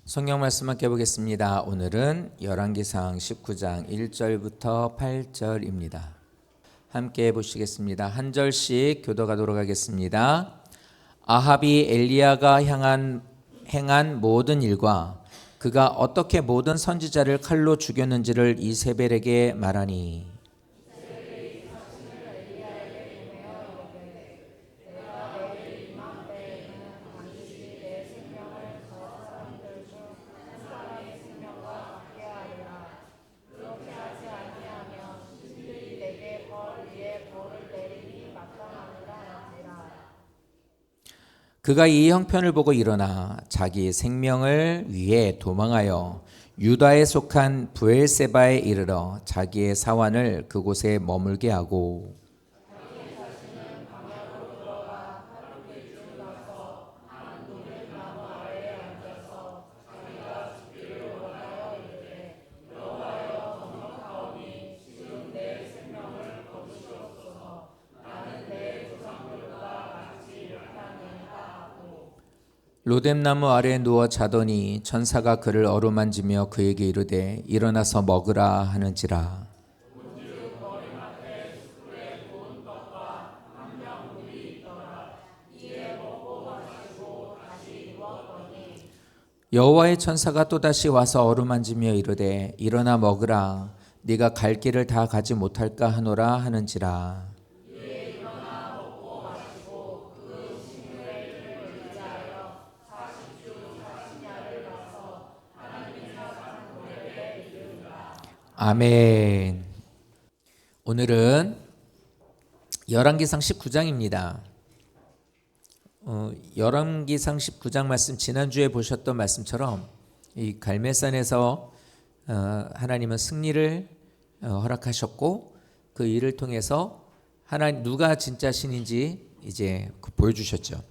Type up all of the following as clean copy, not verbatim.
성경 말씀 함께 보겠습니다. 오늘은 열왕기상 19장 1절부터 8절입니다. 함께 보시겠습니다. 한 절씩 교도가도록 하겠습니다. 아합이 엘리야가 행한 모든 일과 그가 어떻게 모든 선지자를 칼로 죽였는지를 이세벨에게 말하니 그가 이 형편을 보고 일어나 자기 생명을 위해 도망하여 유다에 속한 브엘세바에 이르러 자기의 사환을 그곳에 머물게 하고 로뎀나무 아래에 누워 자더니 천사가 그를 어루만지며 그에게 이르되 일어나서 먹으라 하는지라. 여호와의 천사가 또다시 와서 어루만지며 이르되 일어나 먹으라. 네가 갈 길을 다 가지 못할까 하노라 하는지라. 아멘. 오늘은 열왕기상 19장입니다. 열왕기상 19장 말씀 지난주에 보셨던 말씀처럼 이 갈멜산에서 하나님은 승리를 허락하셨고 그 일을 통해서 하나님 누가 진짜 신인지 이제 보여주셨죠.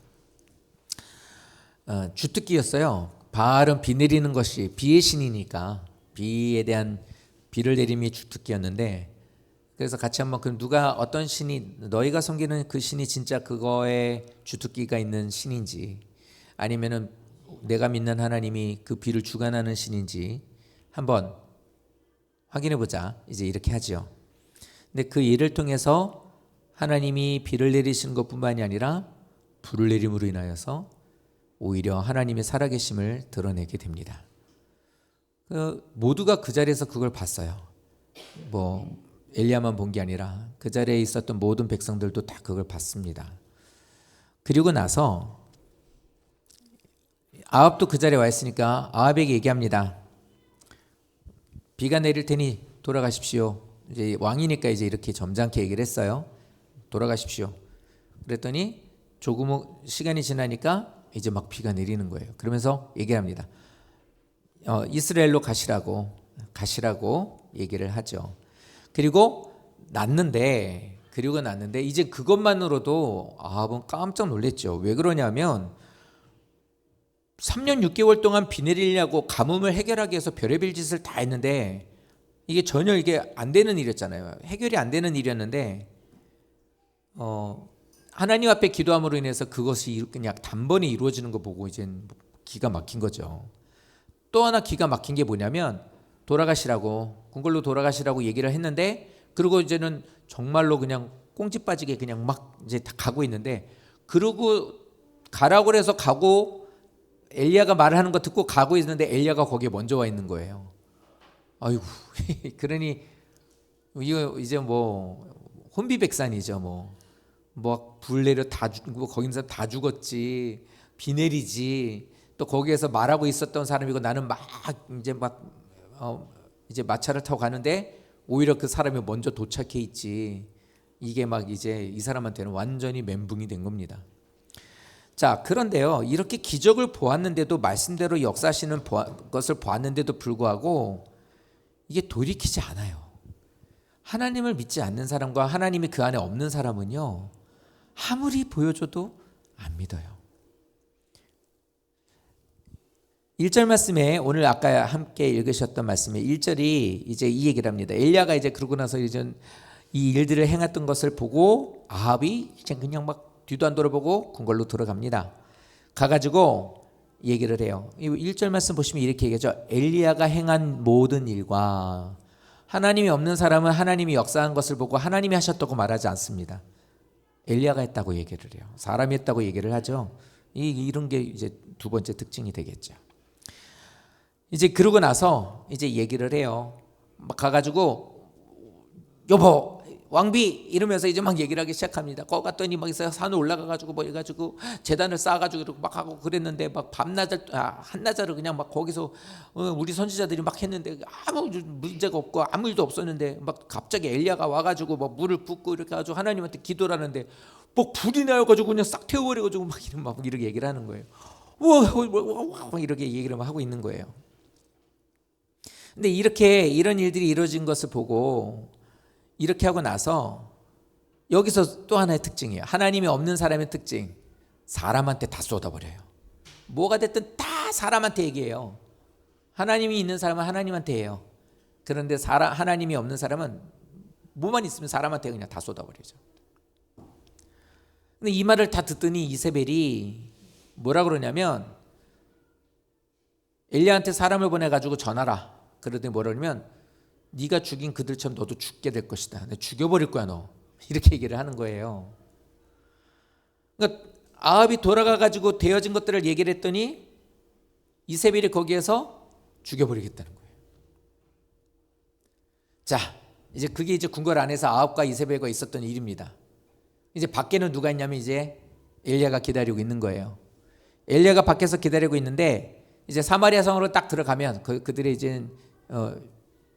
주특기였어요. 바알은 비 내리는 것이 비의 신이니까 비에 대한 비를 내림이 주특기였는데, 그래서 같이 한번 그럼 누가 어떤 신이 너희가 섬기는 그 신이 진짜 그거에 주특기가 있는 신인지 아니면은 내가 믿는 하나님이 그 비를 주관하는 신인지 한번 확인해 보자. 이제 이렇게 하죠. 근데 그 일을 통해서 하나님이 비를 내리시는 것뿐만이 아니라 불을 내림으로 인하여서 오히려 하나님의 살아계심을 드러내게 됩니다. 모두가 그 자리에서 그걸 봤어요. 뭐 엘리야만 본 게 아니라 그 자리에 있었던 모든 백성들도 다 그걸 봤습니다. 그리고 나서 아합도 그 자리에 와 있으니까 아합에게 얘기합니다. 비가 내릴 테니 돌아가십시오. 이제 왕이니까 이제 이렇게 점잖게 얘기를 했어요. 돌아가십시오. 그랬더니 조금 시간이 지나니까 이제 막 비가 내리는 거예요. 그러면서 얘기합니다. 이스라엘로 가시라고 얘기를 하죠. 그리고 났는데 이제 그것만으로도 아합은 깜짝 놀랐죠. 왜 그러냐면 3년 6개월 동안 비 내리려고 가뭄을 해결하기 위해서 별의별 짓을 다 했는데 이게 전혀 이게 안 되는 일이었잖아요. 해결이 안 되는 일이었는데 하나님 앞에 기도함으로 인해서 그것이 그냥 단번에 이루어지는 거 보고 이제 기가 막힌 거죠. 또 하나 기가 막힌 게 뭐냐면 궁궐로 돌아가시라고 얘기를 했는데, 그리고 이제는 정말로 그냥 꽁지 빠지게 그냥 막 이제 다 가고 있는데, 그러고 가라고 그래서 가고 엘리야가 말을 하는 거 듣고 가고 있는데 엘리야가 거기에 먼저 와 있는 거예요. 아이고 그러니 이거 이제 뭐 혼비백산이죠. 뭐 불 내려 다 죽고 거기 있는 사람 다 죽었지, 비 내리지. 또 거기에서 말하고 있었던 사람이고 나는 이제 마차를 타고 가는데 오히려 그 사람이 먼저 도착해 있지. 이게 막 이제 이 사람한테는 완전히 멘붕이 된 겁니다. 자, 그런데요, 이렇게 기적을 보았는데도, 말씀대로 역사하시는 것을 보았는데도 불구하고 이게 돌이키지 않아요. 하나님을 믿지 않는 사람과 하나님이 그 안에 없는 사람은요, 아무리 보여줘도 안 믿어요. 1절 말씀에 오늘 아까 함께 읽으셨던 말씀에 1절이 이제 이 얘기를 합니다. 엘리야가 이제 그러고 나서 이제 이 일들을 행했던 것을 보고 아합이 그냥 막 뒤도 안 돌아보고 궁궐로 들어갑니다. 가가지고 얘기를 해요. 1절 말씀 보시면 이렇게 얘기하죠. 엘리야가 행한 모든 일과 하나님이 없는 사람은 하나님이 역사한 것을 보고 하나님이 하셨다고 말하지 않습니다. 엘리야가 했다고 얘기를 해요. 사람이 했다고 얘기를 하죠. 이런 게 이제 두 번째 특징이 되겠죠. 이제 그러고 나서 이제 얘기를 해요. 막 가가지고 여보 왕비 이러면서 이제 막 얘기를 하기 시작합니다. 거기 갔더니 막 산에 올라가가지고 뭐 해가지고 재단을 쌓아가지고 이렇게 막 하고 그랬는데 막 밤낮을 한낮을 그냥 막 거기서 우리 선지자들이 막 했는데 아무 문제가 없고 아무 일도 없었는데 막 갑자기 엘리야가 와가지고 뭐 물을 붓고 이렇게 해가지고 하나님한테 기도를 하는데 뭐 불이 나가지고 그냥 싹 태워버려가지고 막 이렇게 얘기를 하는 거예요. 와 이렇게 얘기를 막 하고 있는 거예요. 근데 이렇게 이런 일들이 이루어진 것을 보고 이렇게 하고 나서 여기서 또 하나의 특징이에요. 하나님이 없는 사람의 특징. 사람한테 다 쏟아버려요. 뭐가 됐든 다 사람한테 얘기해요. 하나님이 있는 사람은 하나님한테 해요. 그런데 하나님이 없는 사람은 뭐만 있으면 사람한테 그냥 다 쏟아버리죠. 근데 이 말을 다 듣더니 이세벨이 뭐라 그러냐면 엘리야한테 사람을 보내가지고 전하라. 그러더니 뭐라 그러냐면 네가 죽인 그들처럼 너도 죽게 될 것이다. 내가 죽여버릴 거야 너. 이렇게 얘기를 하는 거예요. 그러니까 아합이 돌아가가지고 되어진 것들을 얘기를 했더니 이세벨이 거기에서 죽여버리겠다는 거예요. 자, 이제 그게 이제 궁궐 안에서 아합과 이세벨과 있었던 일입니다. 이제 밖에는 누가 있냐면 이제 엘리야가 기다리고 있는 거예요. 엘리야가 밖에서 기다리고 있는데 이제 사마리아 성으로 딱 들어가면 그들의 이제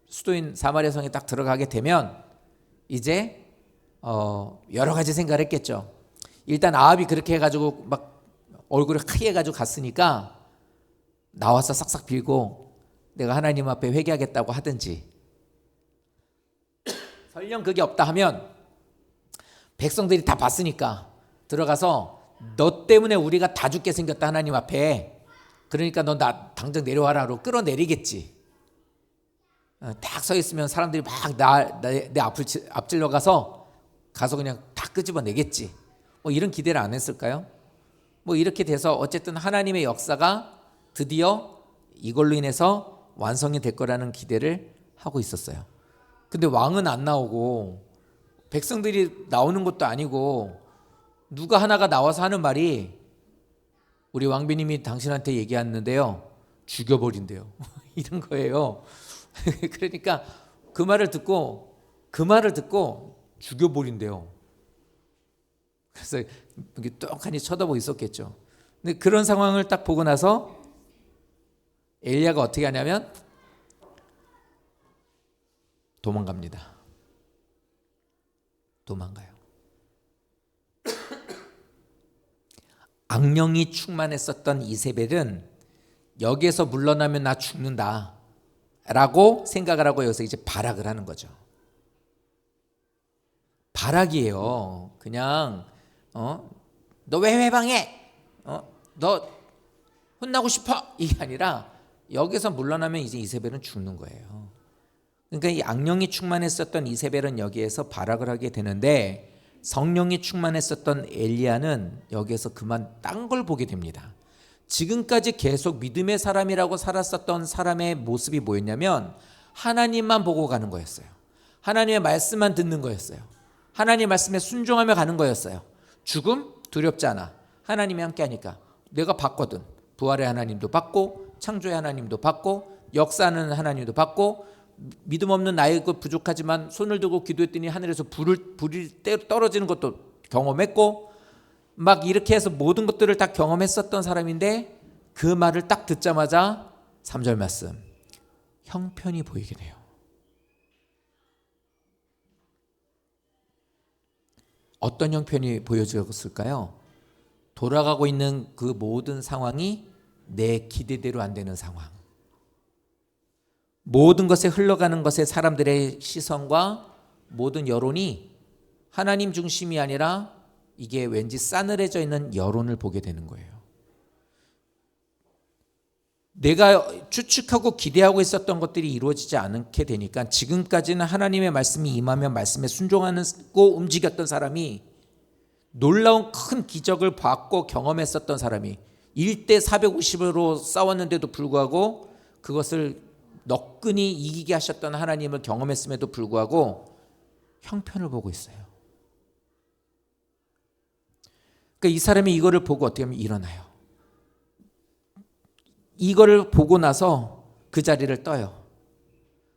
수도인 사마리아 성에 딱 들어가게 되면 이제 여러 가지 생각을 했겠죠. 일단 아합이 그렇게 해가지고 막 얼굴을 크게 해가지고 갔으니까 나와서 싹싹 빌고 내가 하나님 앞에 회개하겠다고 하든지, 설령 그게 없다 하면 백성들이 다 봤으니까 들어가서 너 때문에 우리가 다 죽게 생겼다 하나님 앞에, 그러니까 너 나 당장 내려와라로 끌어내리겠지. 딱 서 있으면 사람들이 막 내 앞질러 가서 그냥 다 끄집어내겠지. 뭐 이런 기대를 안 했을까요? 뭐 이렇게 돼서 어쨌든 하나님의 역사가 드디어 이걸로 인해서 완성이 될 거라는 기대를 하고 있었어요. 근데 왕은 안 나오고 백성들이 나오는 것도 아니고 누가 하나가 나와서 하는 말이 우리 왕비님이 당신한테 얘기했는데요 죽여버린대요. 이런 거예요. 그러니까 그 말을 듣고 죽여버린대요. 그래서 이렇게 떡하니 쳐다보고 있었겠죠. 근데 그런 상황을 딱 보고 나서 엘리야가 어떻게 하냐면 도망갑니다. 도망가요. 악령이 충만했었던 이세벨은 여기에서 물러나면 나 죽는다 라고 생각을 하고 여기서 이제 발악을 하는 거죠. 발악이에요. 그냥 너 왜 회방해? 너 혼나고 싶어? 이게 아니라 여기서 물러나면 이제 이세벨은 죽는 거예요. 그러니까 이 악령이 충만했었던 이세벨은 여기에서 발악을 하게 되는데 성령이 충만했었던 엘리야는 여기에서 그만 딴 걸 보게 됩니다. 지금까지 계속 믿음의 사람이라고 살았었던 사람의 모습이 뭐였냐면 하나님만 보고 가는 거였어요. 하나님의 말씀만 듣는 거였어요. 하나님의 말씀에 순종하며 가는 거였어요. 죽음 두렵지 않아. 하나님이 함께 하니까. 내가 봤거든. 부활의 하나님도 봤고 창조의 하나님도 봤고 역사하는 하나님도 봤고 믿음 없는 나의 것 부족하지만 손을 들고 기도했더니 하늘에서 불이 떨어지는 것도 경험했고 막 이렇게 해서 모든 것들을 다 경험했었던 사람인데 그 말을 딱 듣자마자 3절 말씀 형편이 보이게 돼요. 어떤 형편이 보여졌을까요? 돌아가고 있는 그 모든 상황이 내 기대대로 안 되는 상황. 모든 것에 흘러가는 것에 사람들의 시선과 모든 여론이 하나님 중심이 아니라 이게 왠지 싸늘해져 있는 여론을 보게 되는 거예요. 내가 추측하고 기대하고 있었던 것들이 이루어지지 않게 되니까 지금까지는 하나님의 말씀이 임하면 말씀에 순종하고 움직였던 사람이 놀라운 큰 기적을 봤고 경험했었던 사람이 1대 450으로 싸웠는데도 불구하고 그것을 너끈히 이기게 하셨던 하나님을 경험했음에도 불구하고 형편을 보고 있어요. 그러니까 이 사람이 이거를 보고 어떻게 하면 일어나요. 이거를 보고 나서 그 자리를 떠요.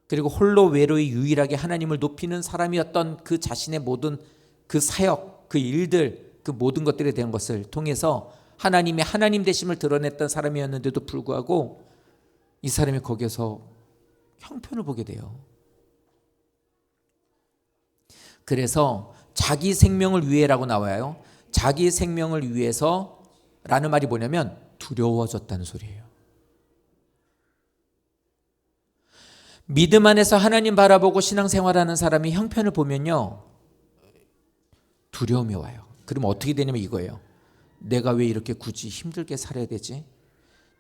그리고 홀로 외로이 유일하게 하나님을 높이는 사람이었던 그 자신의 모든 그 사역, 그 일들, 그 모든 것들에 대한 것을 통해서 하나님의 하나님 되심을 드러냈던 사람이었는데도 불구하고 이 사람이 거기에서 형편을 보게 돼요. 그래서 자기 생명을 위해라고 나와요. 자기 생명을 위해서라는 말이 뭐냐면 두려워졌다는 소리예요. 믿음 안에서 하나님 바라보고 신앙생활하는 사람이 형편을 보면요, 두려움이 와요. 그러면 어떻게 되냐면 이거예요. 내가 왜 이렇게 굳이 힘들게 살아야 되지?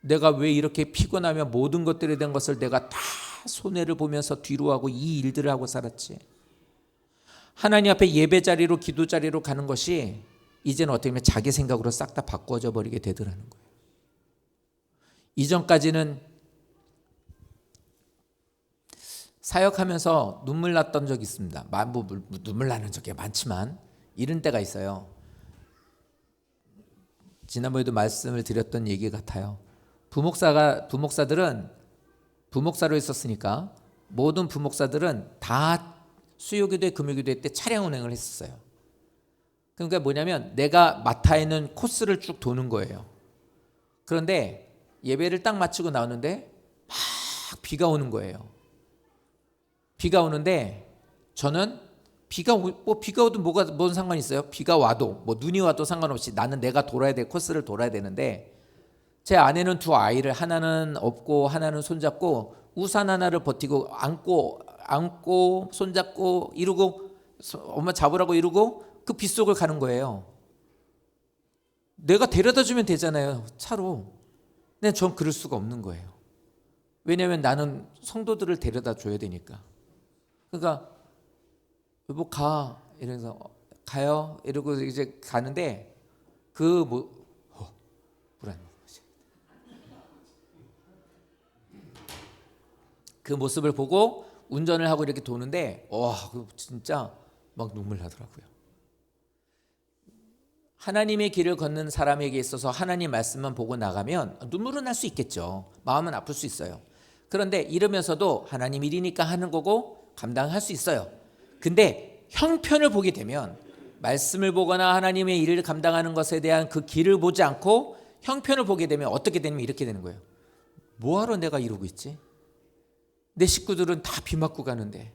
내가 왜 이렇게 피곤하면 모든 것들에 대한 것을 내가 다 손해를 보면서 뒤로 하고 이 일들을 하고 살았지? 하나님 앞에 예배 자리로 기도 자리로 가는 것이 이제는 어떻게 보면 자기 생각으로 싹 다 바꿔져 버리게 되더라는 거예요. 이전까지는 사역하면서 눈물 났던 적이 있습니다. 눈물 나는 적이 많지만 이런 때가 있어요. 지난번에도 말씀을 드렸던 얘기 같아요. 부목사들은 부목사로 있었으니까 모든 부목사들은 다 수요기도회 금요기도회 때 차량 운행을 했었어요. 그러니까 뭐냐면 내가 맡아 있는 코스를 쭉 도는 거예요. 그런데 예배를 딱 마치고 나오는데 막 비가 오는 거예요. 비가 오는데 저는 비가 오든 뭔 상관이 있어요? 비가 와도 눈이 와도 상관없이 나는 내가 돌아야 될 코스를 돌아야 되는데 제 아내는 두 아이를 하나는 업고 하나는 손잡고 우산 하나를 버티고 안고 손잡고 이러고 엄마 잡으라고 이러고 그 빗속을 가는 거예요. 내가 데려다 주면 되잖아요, 차로. 근데 전 그럴 수가 없는 거예요. 왜냐하면 나는 성도들을 데려다 줘야 되니까. 그러니까 여보 가 이러면서 가요 이러고 이제 가는데 그 모습을 보고 운전을 하고 이렇게 도는데 와 진짜 막 눈물 나더라고요. 하나님의 길을 걷는 사람에게 있어서 하나님 말씀만 보고 나가면 눈물은 날 수 있겠죠. 마음은 아플 수 있어요. 그런데 이러면서도 하나님 일이니까 하는 거고 감당할 수 있어요. 근데 형편을 보게 되면 말씀을 보거나 하나님의 일을 감당하는 것에 대한 그 길을 보지 않고 형편을 보게 되면 어떻게 되냐면 이렇게 되는 거예요. 뭐하러 내가 이러고 있지? 내 식구들은 다 비 맞고 가는데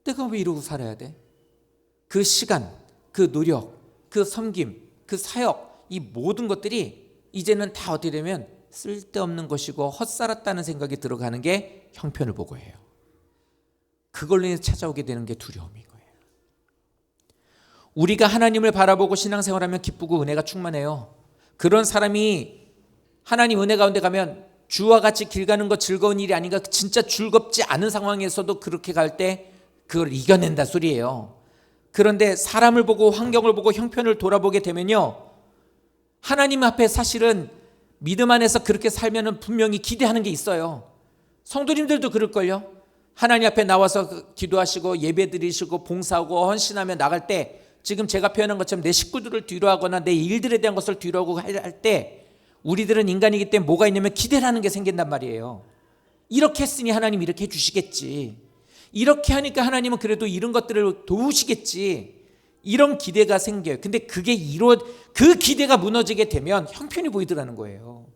내가 왜 이러고 살아야 돼? 그 시간, 그 노력, 그 섬김, 그 사역, 이 모든 것들이 이제는 다 어떻게 되면 쓸데없는 것이고 헛살았다는 생각이 들어가는 게 형편을 보고 해요. 그걸로 인해서 찾아오게 되는 게 두려움인 거예요. 우리가 하나님을 바라보고 신앙생활하면 기쁘고 은혜가 충만해요. 그런 사람이 하나님 은혜 가운데 가면 주와 같이 길 가는 거 즐거운 일이 아닌가. 진짜 즐겁지 않은 상황에서도 그렇게 갈 때 그걸 이겨낸다 소리예요. 그런데 사람을 보고 환경을 보고 형편을 돌아보게 되면요, 하나님 앞에 사실은 믿음 안에서 그렇게 살면은 분명히 기대하는 게 있어요. 성도님들도 그럴걸요. 하나님 앞에 나와서 기도하시고 예배 드리시고 봉사하고 헌신하며 나갈 때 지금 제가 표현한 것처럼 내 식구들을 뒤로 하거나 내 일들에 대한 것을 뒤로 하고 할 때 우리들은 인간이기 때문에 뭐가 있냐면 기대라는 게 생긴단 말이에요. 이렇게 했으니 하나님 이렇게 해주시겠지. 이렇게 하니까 하나님은 그래도 이런 것들을 도우시겠지. 이런 기대가 생겨요. 근데 그 기대가 무너지게 되면 형편이 보이더라는 거예요.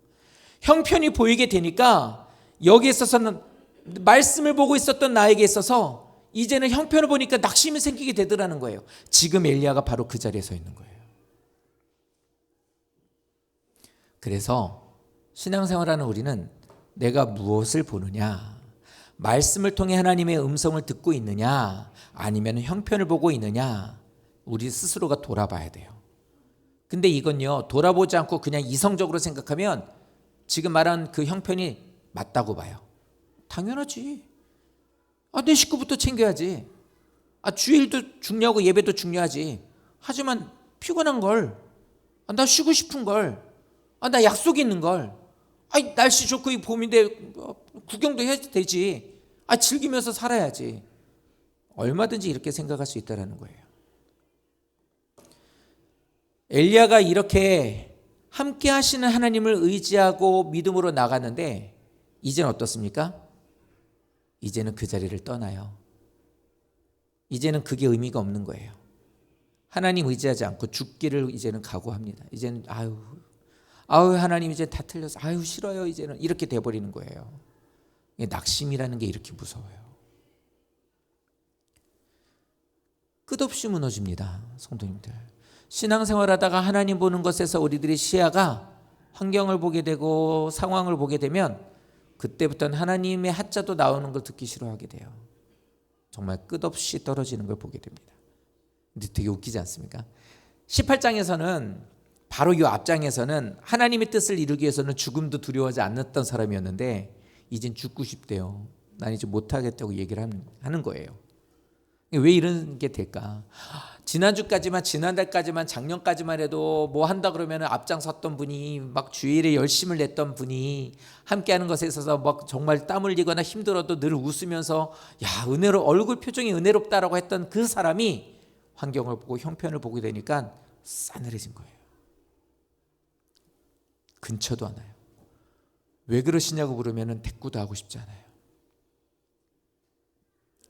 형편이 보이게 되니까 여기에 있어서는 말씀을 보고 있었던 나에게 있어서 이제는 형편을 보니까 낙심이 생기게 되더라는 거예요. 지금 엘리야가 바로 그 자리에 서 있는 거예요. 그래서 신앙생활하는 우리는 내가 무엇을 보느냐, 말씀을 통해 하나님의 음성을 듣고 있느냐, 아니면 형편을 보고 있느냐, 우리 스스로가 돌아봐야 돼요. 근데 이건요, 돌아보지 않고 그냥 이성적으로 생각하면 지금 말한 그 형편이 맞다고 봐요. 당연하지. 내 식구부터 챙겨야지. 주일도 중요하고 예배도 중요하지. 하지만 피곤한 걸, 나 쉬고 싶은 걸, 나 약속 있는 걸. 날씨 좋고 이 봄인데 구경도 해야 되지. 즐기면서 살아야지. 얼마든지 이렇게 생각할 수 있다는 거예요. 엘리야가 이렇게 함께 하시는 하나님을 의지하고 믿음으로 나가는데 이제는 어떻습니까? 이제는 그 자리를 떠나요. 이제는 그게 의미가 없는 거예요. 하나님 의지하지 않고 죽기를 이제는 각오합니다. 이제는 아유 하나님 이제 다 틀려서 싫어요 이제는 이렇게 돼버리는 거예요. 낙심이라는 게 이렇게 무서워요. 끝없이 무너집니다. 성도님들, 신앙생활하다가 하나님 보는 것에서 우리들의 시야가 환경을 보게 되고 상황을 보게 되면 그때부터는 하나님의 하자도 나오는 걸 듣기 싫어하게 돼요. 정말 끝없이 떨어지는 걸 보게 됩니다. 근데 되게 웃기지 않습니까? 18장에서는 바로 이 앞장에서는 하나님의 뜻을 이루기 위해서는 죽음도 두려워하지 않았던 사람이었는데 이젠 죽고 싶대요. 난 이제 못하겠다고 얘기를 하는 거예요. 왜 이런 게 될까? 지난달까지만 작년까지만 해도 뭐 한다 그러면 앞장섰던 분이 막 주일에 열심을 냈던 분이 함께하는 것에 있어서 막 정말 땀 흘리거나 힘들어도 늘 웃으면서 얼굴 표정이 은혜롭다라고 했던 그 사람이 환경을 보고 형편을 보게 되니까 싸늘해진 거예요. 근처도 안 와요. 왜 그러시냐고 물으면 대꾸도 하고 싶지 않아요.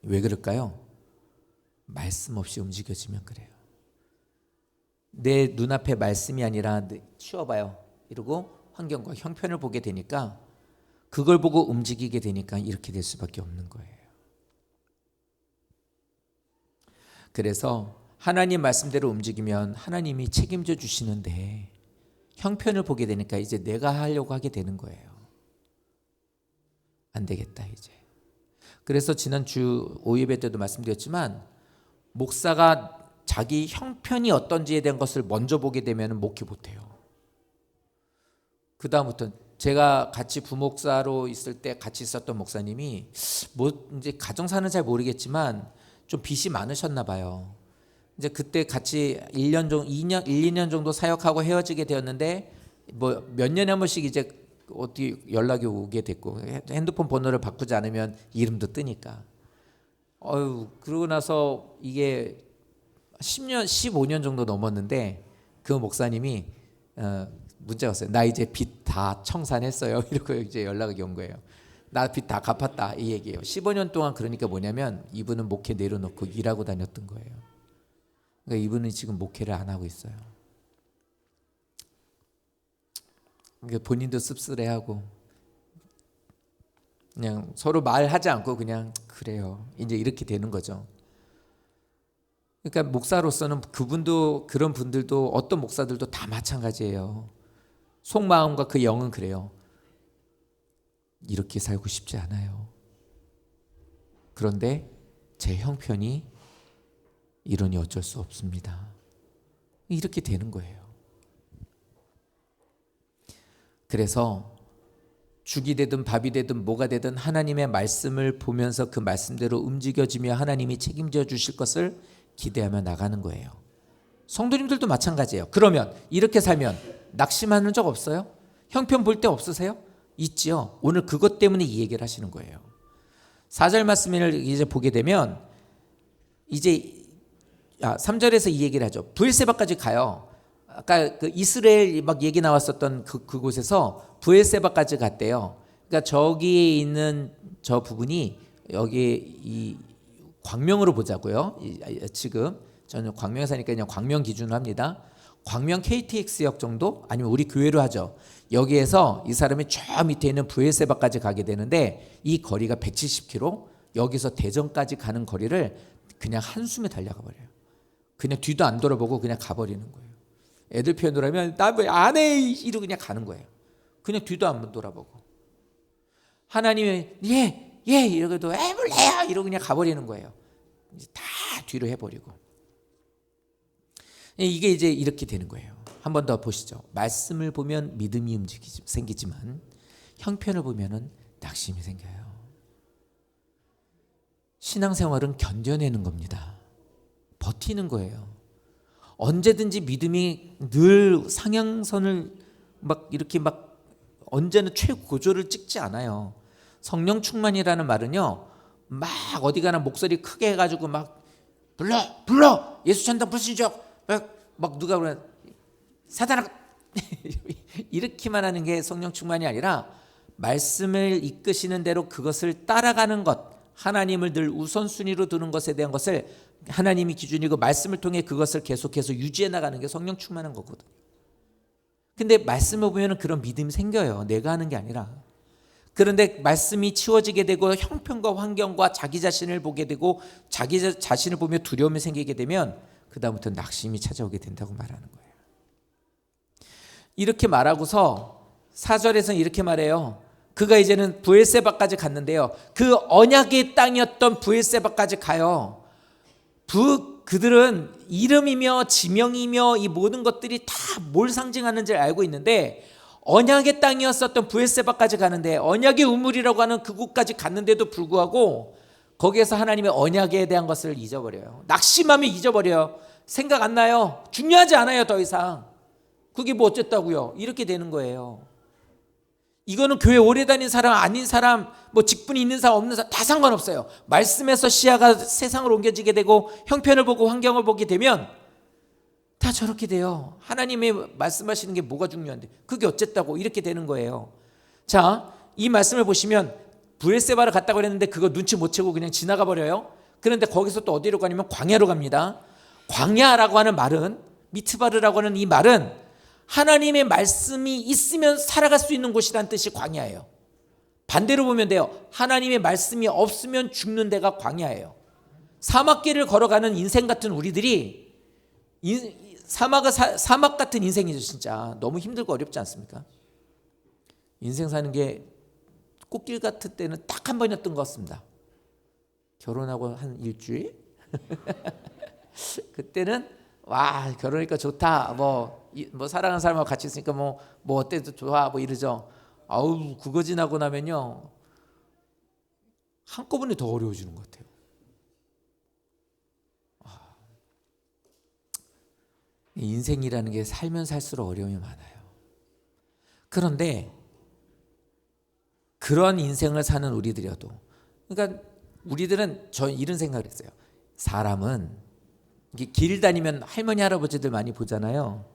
왜 그럴까요? 말씀 없이 움직여지면 그래요. 내 눈앞에 말씀이 아니라 치워봐요 이러고 환경과 형편을 보게 되니까 그걸 보고 움직이게 되니까 이렇게 될 수밖에 없는 거예요. 그래서 하나님 말씀대로 움직이면 하나님이 책임져 주시는데 형편을 보게 되니까 이제 내가 하려고 하게 되는 거예요. 안 되겠다 이제. 그래서 지난주 오예배 때도 말씀드렸지만 목사가 자기 형편이 어떤지에 대한 것을 먼저 보게 되면 목회 못해요. 그 다음부터 제가 같이 부목사로 있을 때 같이 있었던 목사님이 이제 가정 사는 잘 모르겠지만 좀 빚이 많으셨나 봐요. 이제 그때 같이 1년 정도, 2년 정도 사역하고 헤어지게 되었는데 뭐 몇 년에 한 번씩 이제 어떻게 연락이 오게 됐고 핸드폰 번호를 바꾸지 않으면 이름도 뜨니까. 그러고 나서 이게 10년, 15년 정도 넘었는데 그 목사님이 문자가 왔어요. 나 이제 빚 다 청산했어요. 이러고 이제 연락이 온 거예요. 나 빚 다 갚았다 이 얘기예요. 15년 동안 그러니까 뭐냐면 이분은 목회 내려놓고 일하고 다녔던 거예요. 그러니까 이분은 지금 목회를 안 하고 있어요. 그러니까 본인도 씁쓸해하고 그냥 서로 말하지 않고 그냥 그래요. 이제 이렇게 되는 거죠. 그러니까 목사로서는 그분도 그런 분들도 어떤 목사들도 다 마찬가지예요. 속마음과 그 영은 그래요. 이렇게 살고 싶지 않아요. 그런데 제 형편이 이러니 어쩔 수 없습니다. 이렇게 되는 거예요. 그래서 죽이 되든 밥이 되든 뭐가 되든 하나님의 말씀을 보면서 그 말씀대로 움직여지며 하나님이 책임져 주실 것을 기대하며 나가는 거예요. 성도님들도 마찬가지예요. 그러면 이렇게 살면 낙심하는 적 없어요? 형편 볼 때 없으세요? 있지요. 오늘 그것 때문에 이 얘기를 하시는 거예요. 4절 말씀을 이제 보게 되면 이제 3절에서 이 얘기를 하죠. 브엘세바까지 가요. 아까 그 이스라엘 막 얘기 나왔었던 그곳에서 브엘세바까지 갔대요. 그러니까 저기에 있는 저 부분이 여기 이 광명으로 보자고요. 지금 저는 광명에 사니까 그냥 광명 기준으로 합니다. 광명 KTX역 정도 아니면 우리 교회로 하죠. 여기에서 이 사람이 저 밑에 있는 브엘세바까지 가게 되는데 이 거리가 170km, 여기서 대전까지 가는 거리를 그냥 한숨에 달려가 버려요. 그냥 뒤도 안 돌아보고 그냥 가버리는 거예요. 애들 표현으로 하면 나 왜 안 해 이러고 그냥 가는 거예요. 그냥 뒤도 안 돌아보고. 하나님이 예 이러고도 몰라요 이러고 그냥 가버리는 거예요. 이제 다 뒤로 해버리고. 이게 이제 이렇게 되는 거예요. 한 번 더 보시죠. 말씀을 보면 믿음이 생기지만 형편을 보면은 낙심이 생겨요. 신앙생활은 견뎌내는 겁니다. 버티는 거예요. 언제든지 믿음이 늘 상향선을 막 이렇게 막 언제는 최고조를 찍지 않아요. 성령 충만이라는 말은요, 막 어디 가나 목소리 크게 해가지고 막 불러 예수 천당 불신족 막 누가 그래 사단아 이렇게만 하는 게 성령 충만이 아니라 말씀을 이끄시는 대로 그것을 따라가는 것, 하나님을 늘 우선순위로 두는 것에 대한 것을 하나님이 기준이고 말씀을 통해 그것을 계속해서 유지해 나가는 게 성령 충만한 거거든요. 근데 말씀을 보면 그런 믿음이 생겨요. 내가 하는 게 아니라. 그런데 말씀이 치워지게 되고 형편과 환경과 자기 자신을 보게 되고 자기 자신을 보며 두려움이 생기게 되면 그 다음부터 낙심이 찾아오게 된다고 말하는 거예요. 이렇게 말하고서 4절에서는 이렇게 말해요. 그가 이제는 브엘세바까지 갔는데요, 그 언약의 땅이었던 브엘세바까지 가요. 그들은 이름이며 지명이며 이 모든 것들이 다 뭘 상징하는지 알고 있는데, 언약의 땅이었었던 브엘세바까지 가는데, 언약의 우물이라고 하는 그곳까지 갔는데도 불구하고 거기에서 하나님의 언약에 대한 것을 잊어버려요. 낙심하면 잊어버려요. 생각 안 나요. 중요하지 않아요. 더 이상 그게 뭐 어쨌다고요. 이렇게 되는 거예요. 이거는 교회 오래 다닌 사람 아닌 사람, 뭐 직분이 있는 사람 없는 사람 다 상관없어요. 말씀에서 시야가 세상으로 옮겨지게 되고 형편을 보고 환경을 보게 되면 다 저렇게 돼요. 하나님이 말씀하시는 게 뭐가 중요한데 그게 어쨌다고 이렇게 되는 거예요. 자, 이 말씀을 보시면 브엘세바를 갔다고 그랬는데 그거 눈치 못 채고 그냥 지나가 버려요. 그런데 거기서 또 어디로 가냐면 광야로 갑니다. 광야라고 하는 말은, 미트바르라고 하는 이 말은 하나님의 말씀이 있으면 살아갈 수 있는 곳이라는 뜻이 광야예요. 반대로 보면 돼요. 하나님의 말씀이 없으면 죽는 데가 광야예요. 사막길을 걸어가는 인생 같은 우리들이 사막 같은 인생이죠. 진짜 너무 힘들고 어렵지 않습니까? 인생 사는 게 꽃길 같을 때는 딱 한 번이었던 것 같습니다. 결혼하고 한 일주일? 그때는 와, 결혼하니까 좋다. 뭐 사랑하는 사람하고 같이 있으니까 뭐 어때도 좋아. 뭐 이러죠. 아우, 그거 지나고 나면요, 한꺼번에 더 어려워지는 것 같아요. 인생이라는 게 살면 살수록 어려움이 많아요. 그런데 그런 인생을 사는 우리들이어도, 그러니까 우리들은 저 이런 생각을 했어요. 사람은 길 다니면 할머니 할아버지들 많이 보잖아요.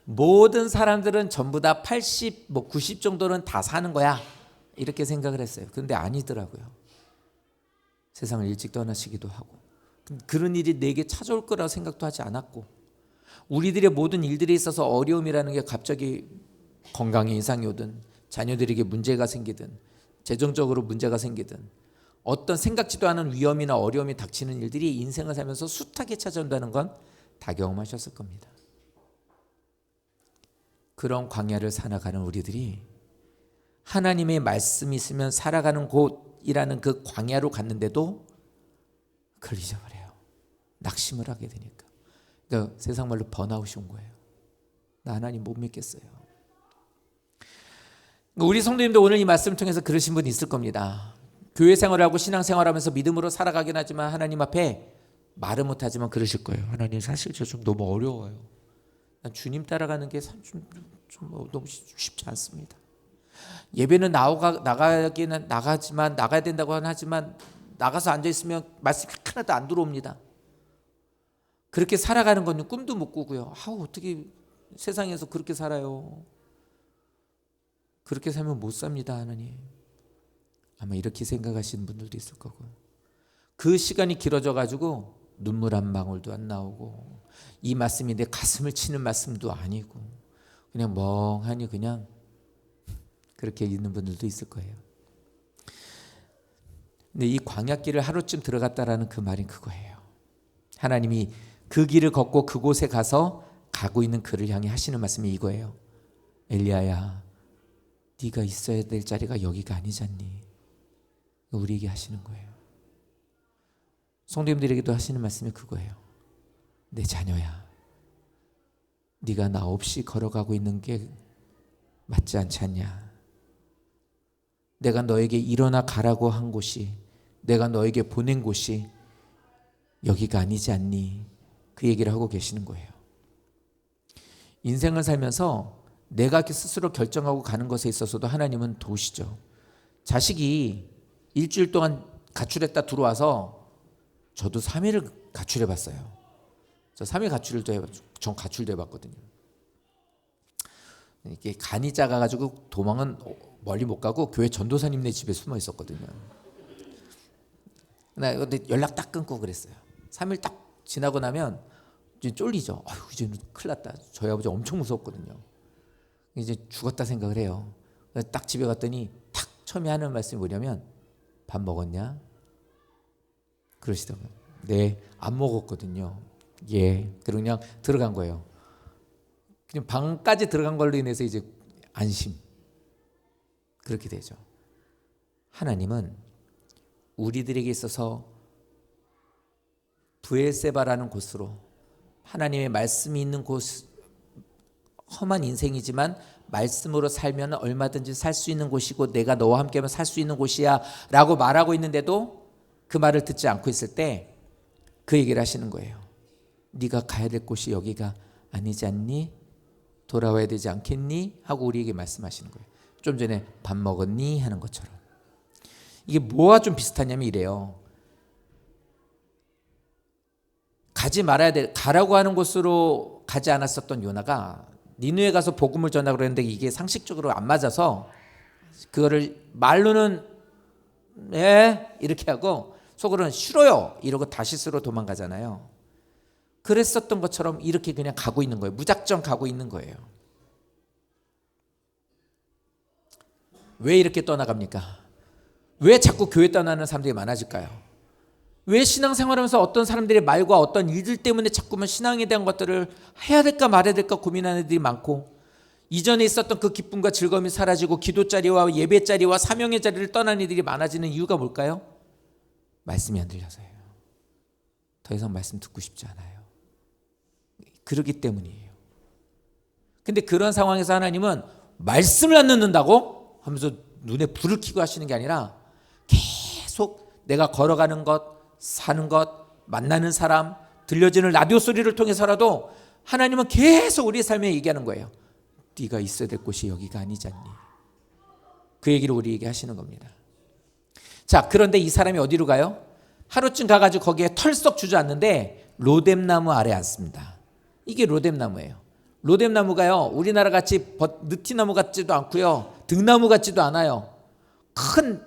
모든 사람들은 전부 다 80, 90 정도는 다 사는 거야, 이렇게 생각을 했어요. 그런데 아니더라고요. 세상을 일찍 떠나시기도 하고, 그런 일이 내게 찾아올 거라고 생각도 하지 않았고, 우리들의 모든 일들에 있어서 어려움이라는 게 갑자기 건강에 이상이 오든, 자녀들에게 문제가 생기든, 재정적으로 문제가 생기든, 어떤 생각지도 않은 위험이나 어려움이 닥치는 일들이 인생을 살면서 숱하게 찾아온다는 건 다 경험하셨을 겁니다. 그런 광야를 살아가는 우리들이 하나님의 말씀이 있으면 살아가는 곳이라는 그 광야로 갔는데도 그걸 잊어버려요. 낙심을 하게 되니까. 그러니까 세상 말로 번아웃이 온 거예요. 나 하나님 못 믿겠어요. 우리 성도님도 오늘 이 말씀을 통해서 그러신 분이 있을 겁니다. 교회 생활하고 신앙 생활하면서 믿음으로 살아가긴 하지만 하나님 앞에 말은 못하지만 그러실 거예요. 하나님, 사실 저 좀 너무 어려워요. 난 주님 따라가는 게 좀 너무 쉽지 않습니다. 예배는 나가기는 나가지만, 나가야 된다고 하지만 나가서 앉아있으면 말씀이 하나도 안 들어옵니다. 그렇게 살아가는 건 꿈도 못 꾸고요. 어떻게 세상에서 그렇게 살아요. 그렇게 살면 못 삽니다, 하나님. 아마 이렇게 생각하시는 분들도 있을 거고, 그 시간이 길어져 가지고 눈물 한 방울도 안 나오고, 이 말씀이 내 가슴을 치는 말씀도 아니고 그냥 멍하니 그냥 그렇게 있는 분들도 있을 거예요. 근데 이 광야길을 하루쯤 들어갔다라는 그 말이 그거예요. 하나님이 그 길을 걷고 그곳에 가서 가고 있는 그를 향해 하시는 말씀이 이거예요. 엘리야야, 네가 있어야 될 자리가 여기가 아니잖니. 우리에게 하시는 거예요. 성도님들에게도 하시는 말씀이 그거예요. 내 자녀야, 네가 나 없이 걸어가고 있는 게 맞지 않지 않냐. 내가 너에게 일어나 가라고 한 곳이, 내가 너에게 보낸 곳이 여기가 아니지 않니. 그 얘기를 하고 계시는 거예요. 인생을 살면서 내가 스스로 결정하고 가는 것에 있어서도 하나님은 도우시죠. 자식이 일주일 동안 가출했다 들어와서 저도 3일을 가출해 봤어요. 저 3일 전 가출도 해봤거든요. 이게 간이 작아가지고 도망은 멀리 못 가고 교회 전도사님네 집에 숨어 있었거든요. 근데 연락 딱 끊고 그랬어요. 3일 딱 지나고 나면 이제 쫄리죠. 아유, 이제는 큰일 났다. 저희 아버지 엄청 무섭거든요. 이제 죽었다 생각을 해요. 딱 집에 갔더니 탁 처음에 하는 말씀이 뭐냐면 밥 먹었냐? 그러시더라고요. 네, 안 먹었거든요. 예, 그리고 그냥 들어간 거예요. 그냥 방까지 들어간 걸로 인해서 이제 안심. 그렇게 되죠. 하나님은 우리들에게 있어서 브엘세바라는 곳으로 하나님의 말씀이 있는 곳, 험한 인생이지만 말씀으로 살면 얼마든지 살 수 있는 곳이고 내가 너와 함께하면 살 수 있는 곳이야 라고 말하고 있는데도 그 말을 듣지 않고 있을 때 그 얘기를 하시는 거예요. 네가 가야 될 곳이 여기가 아니지 않니? 돌아와야 되지 않겠니? 하고 우리에게 말씀하시는 거예요. 좀 전에 밥 먹었니? 하는 것처럼. 이게 뭐와 좀 비슷하냐면 이래요. 가지 말아야 될, 가라고 하는 곳으로 가지 않았었던 요나가 니느웨 가서 복음을 전하고 그랬는데 이게 상식적으로 안 맞아서 그거를 말로는 네 이렇게 하고 속으로는 싫어요 이러고 다시스로 도망가잖아요. 그랬었던 것처럼 이렇게 그냥 가고 있는 거예요. 무작정 가고 있는 거예요. 왜 이렇게 떠나갑니까? 왜 자꾸 교회 떠나는 사람들이 많아질까요? 왜 신앙생활하면서 어떤 사람들의 말과 어떤 일들 때문에 자꾸만 신앙에 대한 것들을 해야 될까 말아야 될까 고민하는 애들이 많고 이전에 있었던 그 기쁨과 즐거움이 사라지고 기도 자리와 예배 자리와 사명의 자리를 떠나는 이들이 많아지는 이유가 뭘까요? 말씀이 안 들려서예요. 더 이상 말씀 듣고 싶지 않아요. 그러기 때문이에요. 근데 그런 상황에서 하나님은 말씀을 안 듣는다고 하면서 눈에 불을 켜고 하시는 게 아니라 계속 내가 걸어가는 것, 사는 것, 만나는 사람, 들려지는 라디오 소리를 통해서라도 하나님은 계속 우리의 삶에 얘기하는 거예요. 네가 있어야 될 곳이 여기가 아니지 않니? 그 얘기를 우리에게 하시는 겁니다. 자, 그런데 이 사람이 어디로 가요? 하루쯤 가가지고 거기에 털썩 주저앉는데 로뎀나무 아래 앉습니다. 이게 로뎀나무예요. 로뎀나무가요, 우리나라 같이 느티나무 같지도 않고요, 등나무 같지도 않아요. 큰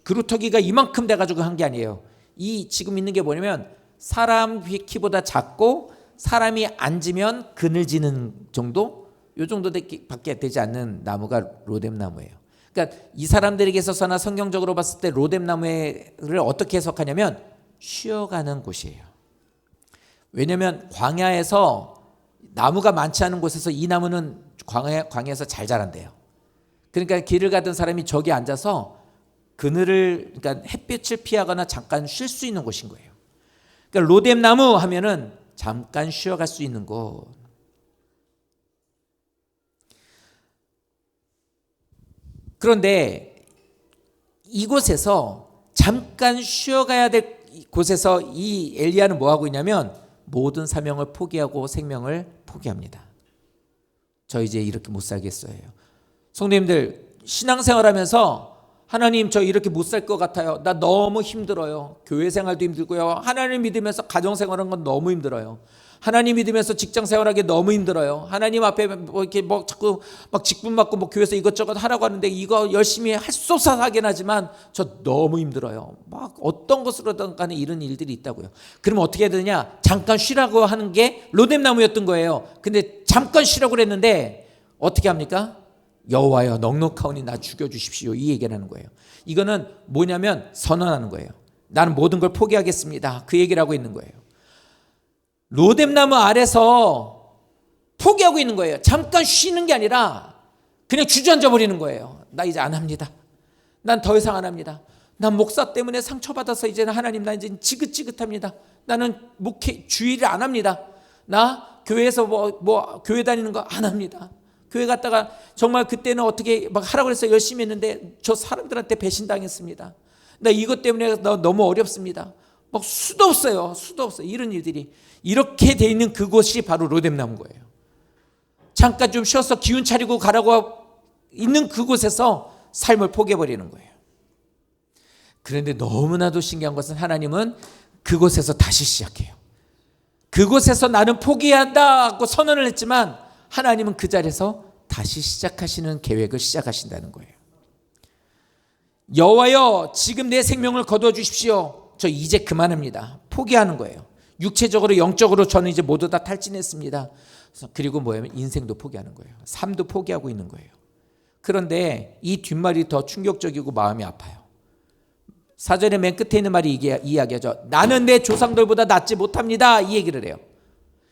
그루터기가 이만큼 돼가지고 한 게 아니에요. 이 지금 있는 게 뭐냐면 사람 키보다 작고 사람이 앉으면 그늘지는 정도, 요 정도밖에 되지 않는 나무가 로뎀나무예요. 그러니까 이 사람들에게 있어서나 성경적으로 봤을 때 로뎀나무를 어떻게 해석하냐면 쉬어가는 곳이에요. 왜냐하면 광야에서 나무가 많지 않은 곳에서 이 나무는 광야에서 잘 자란대요. 그러니까 길을 가던 사람이 저기 앉아서 그늘을, 그러니까 햇빛을 피하거나 잠깐 쉴 수 있는 곳인 거예요. 그러니까 로뎀나무 하면은 잠깐 쉬어갈 수 있는 곳. 그런데 이곳에서 잠깐 쉬어가야 될 곳에서 이 엘리야는 뭐 하고 있냐면 모든 사명을 포기하고 생명을 포기합니다. 저 이제 이렇게 못 살겠어요. 성도님들, 신앙생활하면서 하나님 저 이렇게 못 살 것 같아요. 나 너무 힘들어요. 교회 생활도 힘들고요. 하나님 믿으면서 가정 생활하는 건 너무 힘들어요. 하나님 믿으면서 직장 생활하기 너무 힘들어요. 하나님 앞에 뭐 이렇게 뭐 자꾸 막 직분 받고 뭐 교회에서 이것저것 하라고 하는데 이거 열심히 할 수 없어서 하긴 하지만 저 너무 힘들어요. 막 어떤 것으로든 간에 이런 일들이 있다고요. 그러면 어떻게 해야 되느냐? 잠깐 쉬라고 하는 게 로뎀나무였던 거예요. 근데 잠깐 쉬라고 그랬는데 어떻게 합니까? 여호와여 넉넉하오니 나 죽여주십시오, 이 얘기를 하는 거예요. 이거는 뭐냐면 선언하는 거예요. 나는 모든 걸 포기하겠습니다, 그 얘기를 하고 있는 거예요. 로뎀나무 아래서 포기하고 있는 거예요. 잠깐 쉬는 게 아니라 그냥 주저앉아 버리는 거예요. 나 이제 안 합니다. 난 더 이상 안 합니다. 난 목사 때문에 상처받아서 이제는 하나님 나 이제 지긋지긋합니다. 나는 목회 주의를 안 합니다. 나 교회에서 뭐 교회 다니는 거 안 합니다. 교회 갔다가 정말 그때는 어떻게 막 하라고 해서 열심히 했는데 저 사람들한테 배신당했습니다. 나 이것 때문에 너무 어렵습니다. 막 수도 없어요. 이런 일들이 이렇게 돼 있는 그곳이 바로 로뎀나무인 거예요. 잠깐 좀 쉬어서 기운 차리고 가라고 있는 그곳에서 삶을 포기해버리는 거예요. 그런데 너무나도 신기한 것은 하나님은 그곳에서 다시 시작해요. 그곳에서 나는 포기한다 하고 선언을 했지만 하나님은 그 자리에서 다시 시작하시는 계획을 시작하신다는 거예요. 여호와여, 지금 내 생명을 거두어 주십시오. 저 이제 그만합니다. 포기하는 거예요. 육체적으로 영적으로 저는 이제 모두 다 탈진했습니다. 그리고 뭐냐면 인생도 포기하는 거예요. 삶도 포기하고 있는 거예요. 그런데 이 뒷말이 더 충격적이고 마음이 아파요. 사전에 맨 끝에 있는 말이 이게 이야기하죠. 나는 내 조상들보다 낫지 못합니다. 이 얘기를 해요.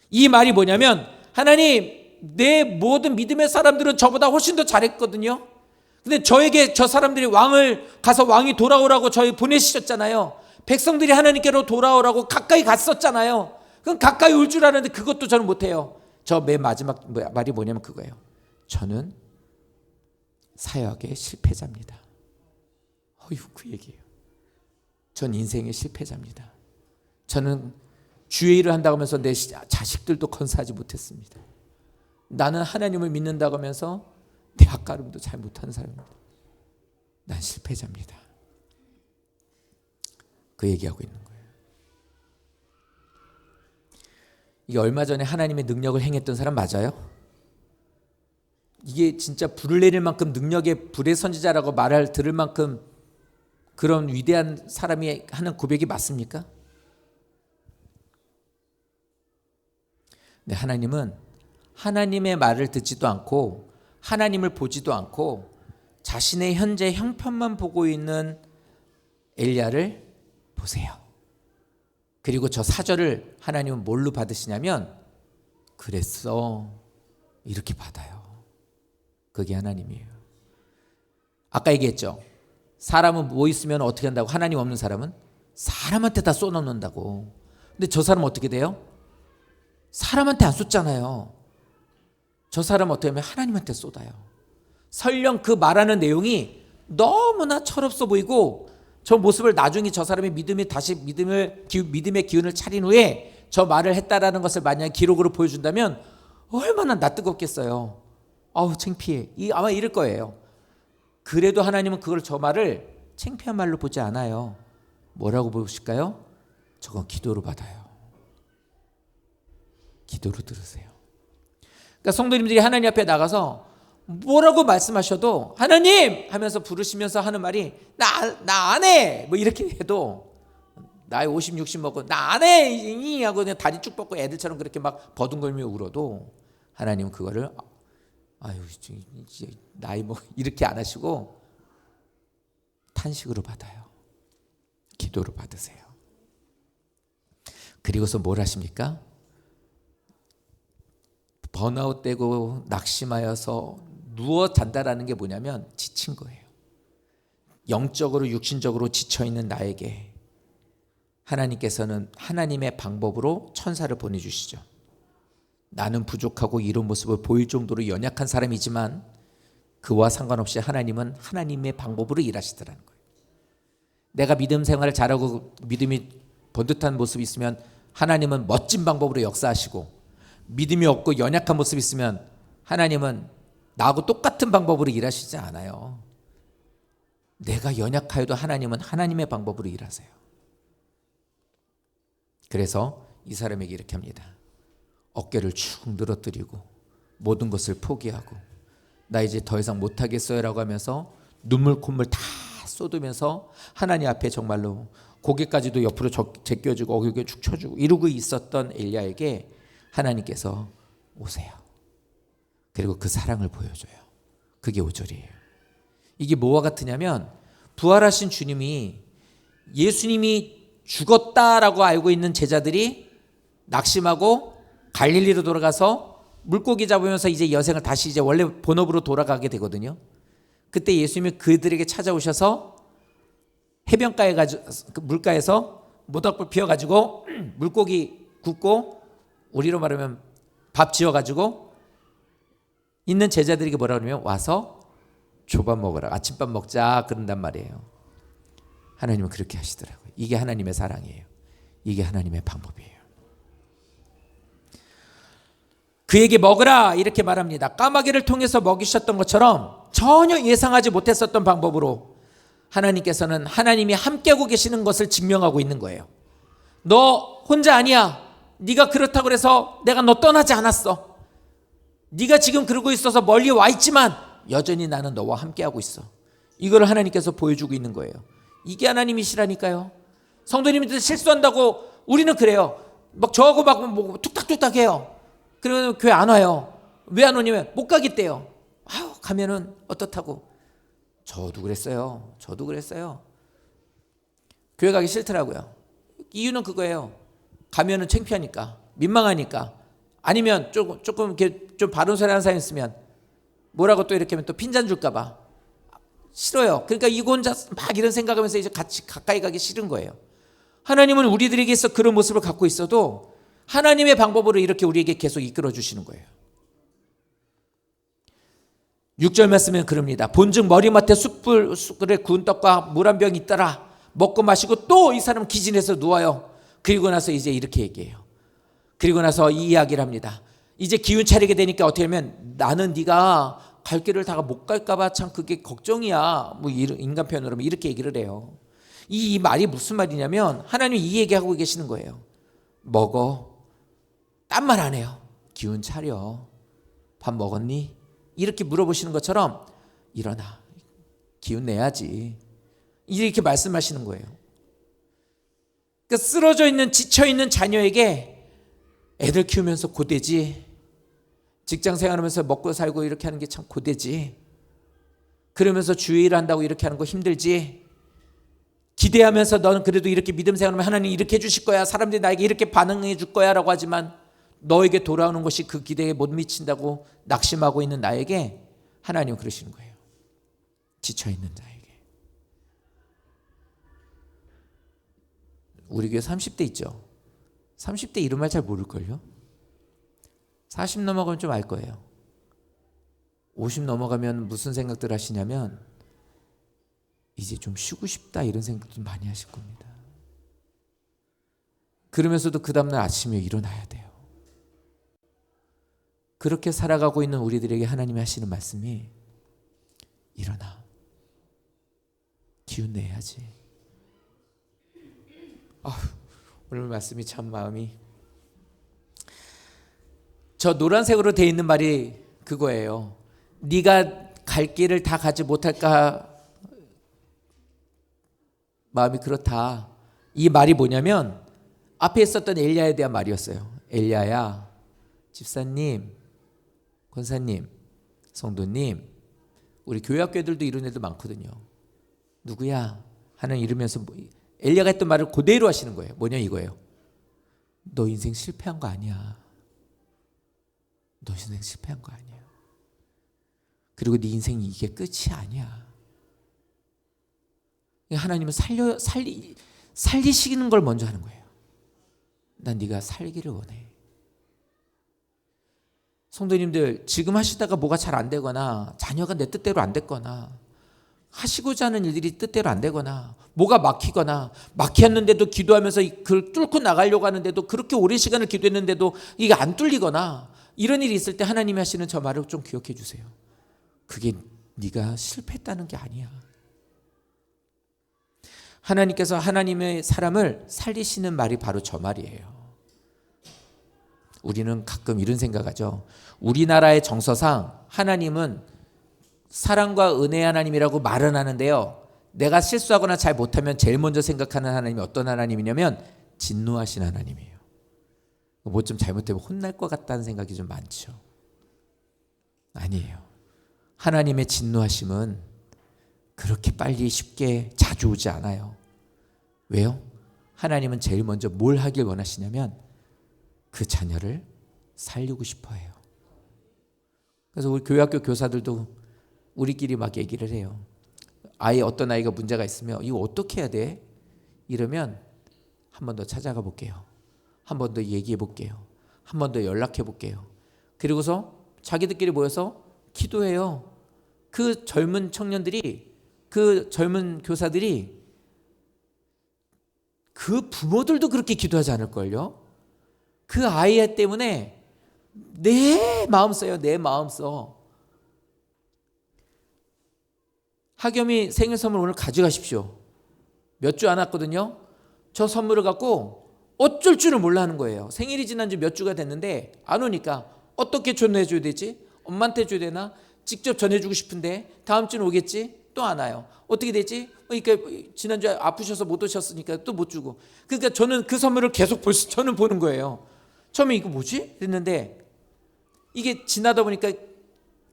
이 말이 뭐냐면 하나님, 내 모든 믿음의 사람들은 저보다 훨씬 더 잘했거든요. 근데 저에게 저 사람들이 왕이 돌아오라고 저희 보내시셨잖아요. 백성들이 하나님께로 돌아오라고 가까이 갔었잖아요. 그럼 가까이 올 줄 아는데 그것도 저는 못해요. 저 맨 마지막 말이 뭐냐면 그거예요. 저는 사역의 실패자입니다. 그 얘기예요. 전 인생의 실패자입니다. 저는 주의 일을 한다고 하면서 내 자식들도 건사하지 못했습니다. 나는 하나님을 믿는다고 하면서 내 앞가림도 잘 못하는 사람입니다. 난 실패자입니다. 그 얘기하고 있는 거예요. 이게 얼마 전에 하나님의 능력을 행했던 사람 맞아요? 이게 진짜 불을 내릴 만큼 능력의 불의 선지자라고 들을 만큼 그런 위대한 사람이 하는 고백이 맞습니까? 네, 하나님은 하나님의 말을 듣지도 않고 하나님을 보지도 않고 자신의 현재 형편만 보고 있는 엘리야를 보세요. 그리고 저 사절을 하나님은 뭘로 받으시냐면 그랬어, 이렇게 받아요. 그게 하나님이에요. 아까 얘기했죠. 사람은 뭐 있으면 어떻게 한다고? 하나님 없는 사람은 사람한테 다 쏟아놓는다고. 근데 저 사람은 어떻게 돼요? 사람한테 안 쏟잖아요. 저 사람은 어떻게 하면 하나님한테 쏟아요. 설령 그 말하는 내용이 너무나 철없어 보이고 저 모습을 나중에 저 사람이 다시 믿음의 기운을 차린 후에 저 말을 했다라는 것을 만약에 기록으로 보여준다면 얼마나 낯뜨겁겠어요. 아우 창피해. 아마 이럴 거예요. 그래도 하나님은 저 말을 창피한 말로 보지 않아요. 뭐라고 보실까요? 저건 기도로 받아요. 기도로 들으세요. 그러니까 성도님들이 하나님 앞에 나가서 뭐라고 말씀하셔도 하나님 하면서 부르시면서 하는 말이 나 안 해 뭐 이렇게 해도 나이 50, 60 먹고 나 안 해 하고 그냥 다리 쭉 뻗고 애들처럼 그렇게 막 버둥거리며 울어도 하나님은 그거를 아유 이제 나이 이렇게 안 하시고 탄식으로 받아요. 기도로 받으세요. 그리고서 뭘 하십니까? 번아웃되고 낙심하여서 누워 잔다라는 게 뭐냐면 지친 거예요. 영적으로 육신적으로 지쳐있는 나에게 하나님께서는 하나님의 방법으로 천사를 보내주시죠. 나는 부족하고 이런 모습을 보일 정도로 연약한 사람이지만 그와 상관없이 하나님은 하나님의 방법으로 일하시더라는 거예요. 내가 믿음 생활을 잘하고 믿음이 번듯한 모습이 있으면 하나님은 멋진 방법으로 역사하시고, 믿음이 없고 연약한 모습이 있으면 하나님은 나하고 똑같은 방법으로 일하시지 않아요. 내가 연약하여도 하나님은 하나님의 방법으로 일하세요. 그래서 이 사람에게 이렇게 합니다. 어깨를 축 늘어뜨리고 모든 것을 포기하고 나 이제 더 이상 못하겠어요 라고 하면서 눈물 콧물 다 쏟으면서 하나님 앞에 정말로 고개까지도 옆으로 제껴주고 어깨 축 쳐주고 이러고 있었던 엘리야에게 하나님께서 오세요. 그리고 그 사랑을 보여줘요. 그게 5절이에요. 이게 뭐와 같으냐면 부활하신 주님이, 예수님이 죽었다라고 알고 있는 제자들이 낙심하고 갈릴리로 돌아가서 물고기 잡으면서 이제 여생을 다시 이제 원래 본업으로 돌아가게 되거든요. 그때 예수님이 그들에게 찾아오셔서 해변가에 물가에서 모닥불 피워가지고 물고기 굽고 우리로 말하면 밥 지어가지고 있는 제자들에게 뭐라 그러면 와서 조밥 먹으라, 아침밥 먹자 그런단 말이에요. 하나님은 그렇게 하시더라고요. 이게 하나님의 사랑이에요. 이게 하나님의 방법이에요. 그에게 먹으라 이렇게 말합니다. 까마귀를 통해서 먹이셨던 것처럼 전혀 예상하지 못했었던 방법으로 하나님께서는 하나님이 함께하고 계시는 것을 증명하고 있는 거예요. 너 혼자 아니야. 네가 그렇다고 해서 내가 너 떠나지 않았어. 네가 지금 그러고 있어서 멀리 와 있지만 여전히 나는 너와 함께하고 있어. 이걸 하나님께서 보여주고 있는 거예요. 이게 하나님이시라니까요. 성도님들 실수한다고 우리는 그래요. 막 저하고 막 뭐 툭탁툭탁 해요. 그러면 교회 안 와요. 왜 안 오냐면 못 가겠대요. 아유, 가면은 어떻다고. 저도 그랬어요. 교회 가기 싫더라고요. 이유는 그거예요. 가면은 창피하니까, 민망하니까. 아니면 조금 이렇게 좀 바른 소리 하는 사람이 있으면 뭐라고 또 이렇게 하면 또 핀잔 줄까 봐 싫어요. 그러니까 이거 혼자 막 이런 생각하면서 이제 같이 가까이 가기 싫은 거예요. 하나님은 우리들에게서 그런 모습을 갖고 있어도 하나님의 방법으로 이렇게 우리에게 계속 이끌어 주시는 거예요. 6절 말씀은 그럽니다. 본즉 머리맡에 숯불에 구운 떡과 물 한 병이 있더라. 먹고 마시고 또 이 사람은 기진해서 누워요. 그리고 나서 이제 이렇게 얘기해요. 그리고 나서 이 이야기를 합니다. 이제 기운 차리게 되니까 어떻게 하면 나는 네가 갈 길을 다 못 갈까 봐 참 그게 걱정이야. 뭐 인간 표현으로 하면 이렇게 얘기를 해요. 이 말이 무슨 말이냐면 하나님이 이 얘기하고 계시는 거예요. 먹어. 딴 말 안 해요. 기운 차려. 밥 먹었니? 이렇게 물어보시는 것처럼 일어나. 기운 내야지. 이렇게 말씀하시는 거예요. 그러니까 쓰러져 있는 지쳐있는 자녀에게 애들 키우면서 고되지. 직장 생활하면서 먹고 살고 이렇게 하는 게 참 고되지. 그러면서 주일 한다고 이렇게 하는 거 힘들지. 기대하면서 너는 그래도 이렇게 믿음 생활하면 하나님 이렇게 해주실 거야. 사람들이 나에게 이렇게 반응해 줄 거야 라고 하지만 너에게 돌아오는 것이 그 기대에 못 미친다고 낙심하고 있는 나에게 하나님은 그러시는 거예요. 지쳐있는 자에게. 우리 교회 30대 있죠. 30대 이런 말 잘 모를걸요. 40 넘어가면 좀 알 거예요. 50 넘어가면 무슨 생각들 하시냐면 이제 좀 쉬고 싶다 이런 생각 좀 많이 하실 겁니다. 그러면서도 그 다음날 아침에 일어나야 돼요. 그렇게 살아가고 있는 우리들에게 하나님이 하시는 말씀이 일어나. 기운 내야지. 오늘 말씀이 참 마음이 저 노란색으로 되어 있는 말이 그거예요. 네가 갈 길을 다 가지 못할까 마음이 그렇다. 이 말이 뭐냐면 앞에 있었던 엘리야에 대한 말이었어요. 엘리야야, 집사님, 권사님, 성도님, 우리 교회 학교들도 이런 애들 많거든요. 누구야? 하는 이러면서 엘리야가 했던 말을 그대로 하시는 거예요. 뭐냐 이거예요. 너 인생 실패한 거 아니야. 너 인생 실패한 거 아니야. 그리고 네 인생이 이게 끝이 아니야. 하나님은 살리시는 걸 먼저 하는 거예요. 난 네가 살기를 원해. 성도님들 지금 하시다가 뭐가 잘 안 되거나 자녀가 내 뜻대로 안 됐거나 하시고자 하는 일들이 뜻대로 안 되거나 뭐가 막히거나 막혔는데도 기도하면서 그걸 뚫고 나가려고 하는데도 그렇게 오랜 시간을 기도했는데도 이게 안 뚫리거나 이런 일이 있을 때 하나님이 하시는 저 말을 좀 기억해 주세요. 그게 네가 실패했다는 게 아니야. 하나님께서 하나님의 사람을 살리시는 말이 바로 저 말이에요. 우리는 가끔 이런 생각하죠. 우리나라의 정서상 하나님은 사랑과 은혜의 하나님이라고 말은 하는데요. 내가 실수하거나 잘 못하면 제일 먼저 생각하는 하나님이 어떤 하나님이냐면 진노하신 하나님이에요. 뭐 좀 잘못하면 혼날 것 같다는 생각이 좀 많죠. 아니에요. 하나님의 진노하심은 그렇게 빨리 쉽게 자주 오지 않아요. 왜요? 하나님은 제일 먼저 뭘 하길 원하시냐면 그 자녀를 살리고 싶어 해요. 그래서 우리 교회학교 교사들도 우리끼리 막 얘기를 해요. 어떤 아이가 문제가 있으면 이거 어떻게 해야 돼? 이러면 한 번 더 찾아가 볼게요. 한 번 더 얘기해 볼게요. 한 번 더 연락해 볼게요. 그리고서 자기들끼리 모여서 기도해요. 그 젊은 청년들이, 그 젊은 교사들이 그 부모들도 그렇게 기도하지 않을걸요? 그 아이 때문에 내 마음 써요. 내 마음 써. 하겸이 생일 선물 오늘 가져가십시오. 몇 주 안 왔거든요. 저 선물을 갖고 어쩔 줄을 몰라 하는 거예요. 생일이 지난 지 몇 주가 됐는데 안 오니까 어떻게 전해줘야 되지? 엄마한테 줘야 되나? 직접 전해주고 싶은데 다음 주는 오겠지? 또 안 와요. 어떻게 되지? 그러니까 지난주에 아프셔서 못 오셨으니까 또 못 주고. 그러니까 저는 그 선물을 계속 저는 보는 거예요. 처음에 이거 뭐지? 그랬는데 이게 지나다 보니까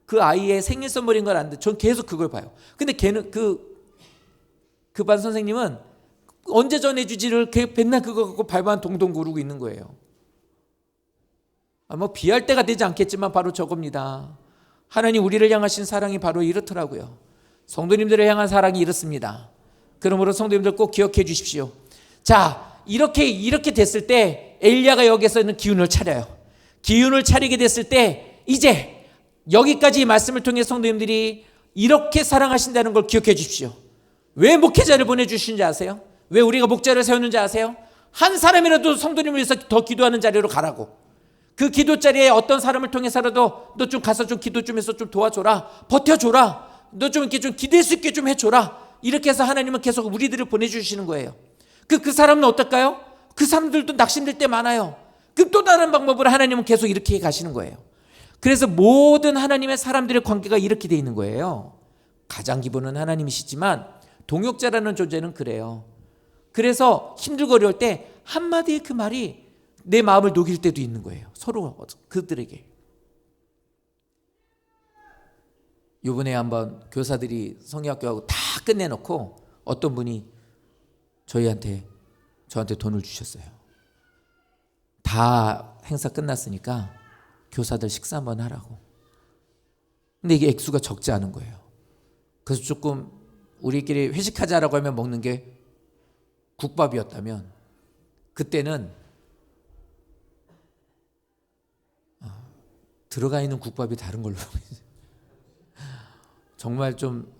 그 아이의 생일 선물인 걸 아는데 전 계속 그걸 봐요. 근데 걔는 그 반 선생님은 언제 전해주지를 맨날 그거 갖고 발만 동동 구르고 있는 거예요. 뭐 비할 때가 되지 않겠지만 바로 저겁니다. 하나님 우리를 향하신 사랑이 바로 이렇더라고요. 성도님들을 향한 사랑이 이렇습니다. 그러므로 성도님들 꼭 기억해 주십시오. 자, 이렇게 됐을 때 엘리야가 여기서는 기운을 차려요. 기운을 차리게 됐을 때 이제 여기까지 말씀을 통해 성도님들이 이렇게 사랑하신다는 걸 기억해 주십시오. 왜 목회자를 보내주신지 아세요? 왜 우리가 목자를 세우는지 아세요? 한 사람이라도 성도님을 위해서 더 기도하는 자리로 가라고. 그 기도 자리에 어떤 사람을 통해서라도 너 좀 가서 좀 기도 좀 해서 좀 도와줘라. 버텨줘라. 너 좀 이렇게 좀 기댈 수 있게 좀 해줘라. 이렇게 해서 하나님은 계속 우리들을 보내주시는 거예요. 그 사람은 어떨까요? 그 사람들도 낙심될 때 많아요. 그 또 다른 방법으로 하나님은 계속 이렇게 가시는 거예요. 그래서 모든 하나님의 사람들의 관계가 이렇게 돼 있는 거예요. 가장 기본은 하나님이시지만 동역자라는 존재는 그래요. 그래서 힘들고 어려울 때 한마디의 그 말이 내 마음을 녹일 때도 있는 거예요. 서로 그들에게. 이번에 한번 교사들이 성경학교하고 다 끝내놓고 어떤 분이 저한테 돈을 주셨어요. 다 행사 끝났으니까 교사들 식사 한번 하라고. 근데 이게 액수가 적지 않은 거예요. 그래서 조금 우리끼리 회식하자라고 하면 먹는 게 국밥이었다면 그때는 들어가 있는 국밥이 다른 걸로 정말 좀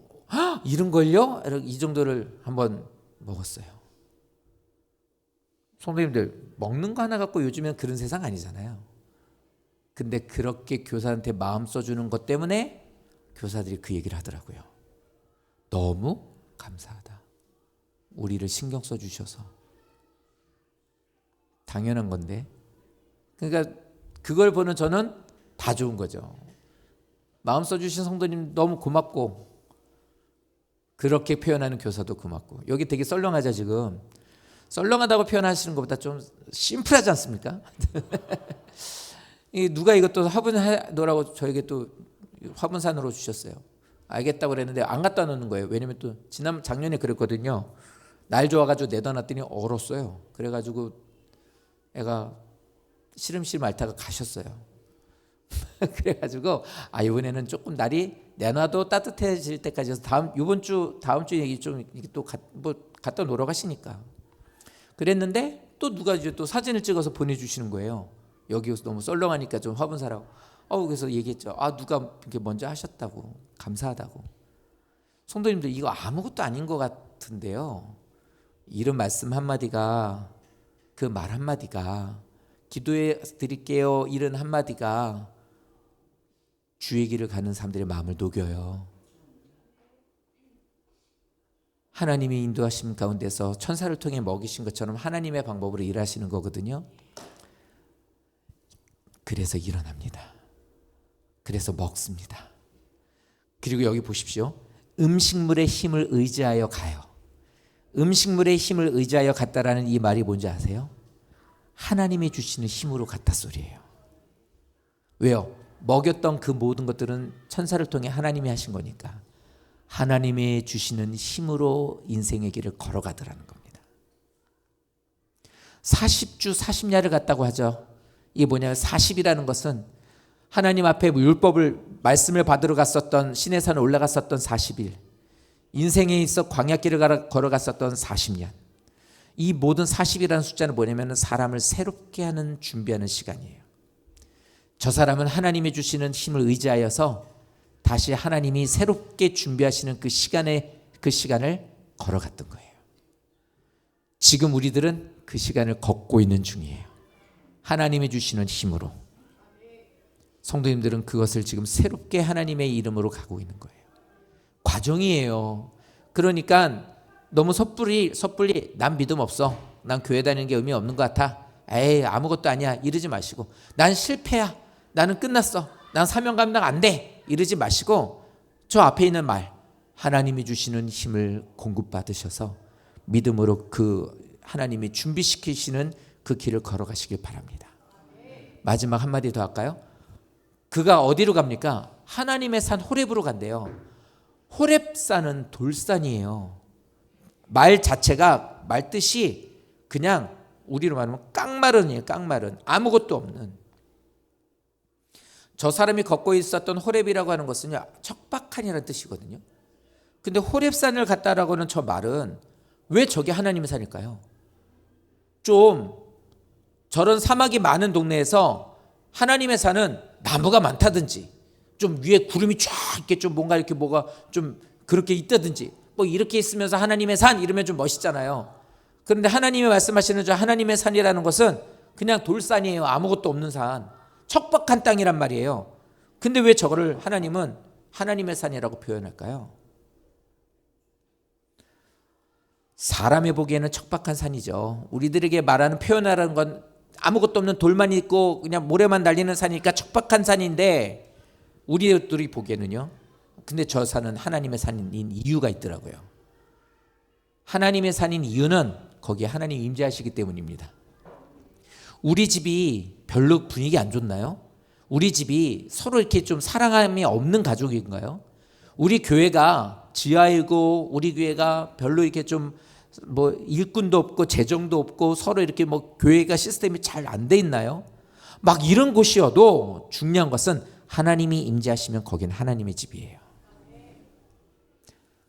이런걸요? 이 정도를 한번 먹었어요. 성도님들 먹는 거 하나 갖고 요즘엔 그런 세상 아니잖아요. 근데 그렇게 교사한테 마음 써주는 것 때문에 교사들이 그 얘기를 하더라고요. 너무 감사하다. 우리를 신경 써주셔서. 당연한 건데. 그러니까 그걸 보는 저는 다 좋은 거죠. 마음 써주신 성도님 너무 고맙고 그렇게 표현하는 교사도 고맙고. 여기 되게 썰렁하죠 지금. 썰렁하다고 표현하시는 것보다 좀 심플하지 않습니까? 누가 이것도 화분하노라고 저에게 또 화분산으로 주셨어요. 알겠다고 그랬는데 안 갖다 놓는 거예요. 왜냐면 또 작년에 그랬거든요. 날 좋아가지고 내다 놨더니 얼었어요. 그래가지고 애가 시름시름 앓다가 가셨어요. 그래가지고 이번에는 조금 날이 내놔도 따뜻해질 때까지 해서 다음 주 얘기 좀 또 갖다 놓으러 가시니까 그랬는데 또 누가 이제 또 사진을 찍어서 보내주시는 거예요. 여기 너무 썰렁하니까 좀 화분 사라고. 그래서 얘기했죠. 누가 이렇게 먼저 하셨다고. 감사하다고. 성도님들 이거 아무것도 아닌 것 같은데요. 이런 말씀 한마디가 그 말 한마디가 기도해 드릴게요 이런 한마디가 주의 길을 가는 사람들의 마음을 녹여요. 하나님이 인도하심 가운데서 천사를 통해 먹이신 것처럼 하나님의 방법으로 일하시는 거거든요. 그래서 일어납니다. 그래서 먹습니다. 그리고 여기 보십시오. 음식물의 힘을 의지하여 가요. 음식물의 힘을 의지하여 갔다라는 이 말이 뭔지 아세요? 하나님이 주시는 힘으로 갔다 소리예요. 왜요? 먹였던 그 모든 것들은 천사를 통해 하나님이 하신 거니까 하나님이 주시는 힘으로 인생의 길을 걸어가더라는 겁니다. 40주 40야를 갔다고 하죠. 이게 뭐냐면 40이라는 것은 하나님 앞에 율법을 말씀을 받으러 갔었던 시내산에 올라갔었던 40일, 인생에 있어 광야길을 걸어갔었던 40년. 이 모든 40이라는 숫자는 뭐냐면 사람을 새롭게 하는 준비하는 시간이에요. 저 사람은 하나님이 주시는 힘을 의지하여서 다시 하나님이 새롭게 준비하시는 그 시간을 걸어갔던 거예요. 지금 우리들은 그 시간을 걷고 있는 중이에요. 하나님이 주시는 힘으로. 성도님들은 그것을 지금 새롭게 하나님의 이름으로 가고 있는 거예요. 과정이에요. 그러니까 너무 섣불리 난 믿음 없어, 난 교회 다니는 게 의미 없는 것 같아, 에이 아무것도 아니야 이러지 마시고, 난 실패야, 나는 끝났어, 난 사명 감당 안 돼 이러지 마시고, 저 앞에 있는 말, 하나님이 주시는 힘을 공급받으셔서 믿음으로 그 하나님이 준비시키시는 그 길을 걸어가시길 바랍니다. 마지막 한마디 더 할까요? 그가 어디로 갑니까? 하나님의 산 호렙으로 간대요. 호렙산은 돌산이에요. 말 자체가, 말 뜻이 그냥 우리로 말하면 깡마른이에요. 깡마른, 아무것도 없는. 저 사람이 걷고 있었던 호렙이라고 하는 것은요, 척박한이라는 뜻이거든요. 근데 호렙산을 갔다라고 하는 저 말은 왜 저게 하나님의 산일까요? 좀 저런 사막이 많은 동네에서 하나님의 산은 나무가 많다든지, 좀 위에 구름이 쫙 이렇게 좀 뭔가 이렇게 뭐가 좀 그렇게 있다든지, 뭐 이렇게 있으면서 하나님의 산 이러면 좀 멋있잖아요. 그런데 하나님이 말씀하시는 저 하나님의 산이라는 것은 그냥 돌산이에요. 아무것도 없는 산, 척박한 땅이란 말이에요. 근데 왜 저거를 하나님은 하나님의 산이라고 표현할까요? 사람이 보기에는 척박한 산이죠. 우리들에게 말하는, 표현하라는 건 아무것도 없는 돌만 있고 그냥 모래만 달리는 산이니까 척박한 산인데, 우리들이 보기에는요, 근데 저 산은 하나님의 산인 이유가 있더라고요. 하나님의 산인 이유는 거기에 하나님이 임재하시기 때문입니다. 우리 집이 별로 분위기 안 좋나요? 우리 집이 서로 이렇게 좀 사랑함이 없는 가족인가요? 우리 교회가 지하이고, 우리 교회가 별로 이렇게 좀 뭐 일꾼도 없고 재정도 없고 서로 이렇게 뭐 교회가 시스템이 잘 안 돼 있나요? 막 이런 곳이어도 중요한 것은 하나님이 임재하시면 거기는 하나님의 집이에요.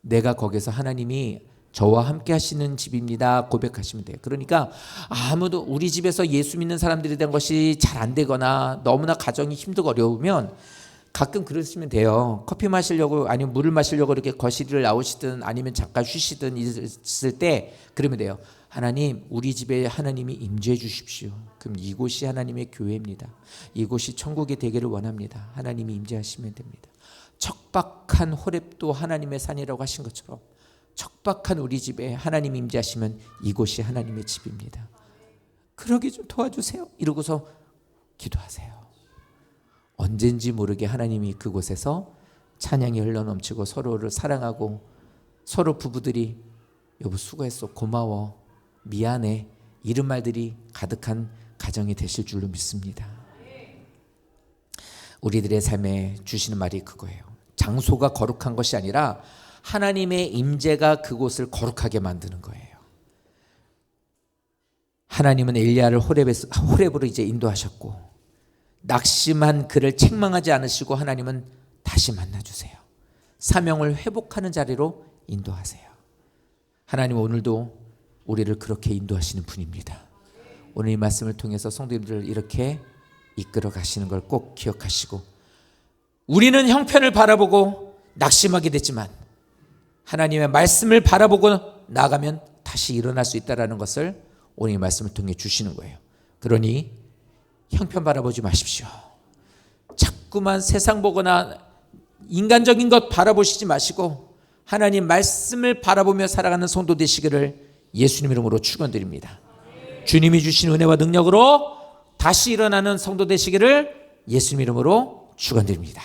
내가 거기서 하나님이 저와 함께 하시는 집입니다 고백하시면 돼요. 그러니까 아무도, 우리 집에서 예수 믿는 사람들에 대한 것이 잘 안 되거나 너무나 가정이 힘들고 어려우면 가끔 그러시면 돼요. 커피 마시려고, 아니면 물을 마시려고 이렇게 거실을 나오시든 아니면 잠깐 쉬시든 있을 때 그러면 돼요. 하나님, 우리 집에 하나님이 임재해 주십시오. 그럼 이곳이 하나님의 교회입니다. 이곳이 천국이 되기를 원합니다. 하나님이 임재하시면 됩니다. 척박한 호렙도 하나님의 산이라고 하신 것처럼 척박한 우리 집에 하나님이 임재하시면 이곳이 하나님의 집입니다. 그러게 좀 도와주세요 이러고서 기도하세요. 언젠지 모르게 하나님이 그곳에서 찬양이 흘러넘치고 서로를 사랑하고, 서로 부부들이 여보 수고했어, 고마워, 미안해, 이런 말들이 가득한 가정이 되실 줄로 믿습니다. 우리들의 삶에 주시는 말이 그거예요. 장소가 거룩한 것이 아니라 하나님의 임재가 그곳을 거룩하게 만드는 거예요. 하나님은 엘리야를 호렙으로 이제 인도하셨고, 낙심한 그를 책망하지 않으시고 하나님은 다시 만나주세요. 사명을 회복하는 자리로 인도하세요. 하나님 오늘도 우리를 그렇게 인도하시는 분입니다. 오늘 이 말씀을 통해서 성도님들을 이렇게 이끌어 가시는 걸 꼭 기억하시고, 우리는 형편을 바라보고 낙심하게 됐지만 하나님의 말씀을 바라보고 나가면 다시 일어날 수 있다는 것을 오늘 이 말씀을 통해 주시는 거예요. 그러니 형편 바라보지 마십시오. 자꾸만 세상 보거나 인간적인 것 바라보시지 마시고 하나님 말씀을 바라보며 살아가는 성도 되시기를 예수님 이름으로 축원드립니다. 주님이 주신 은혜와 능력으로 다시 일어나는 성도 되시기를 예수님 이름으로 축원드립니다.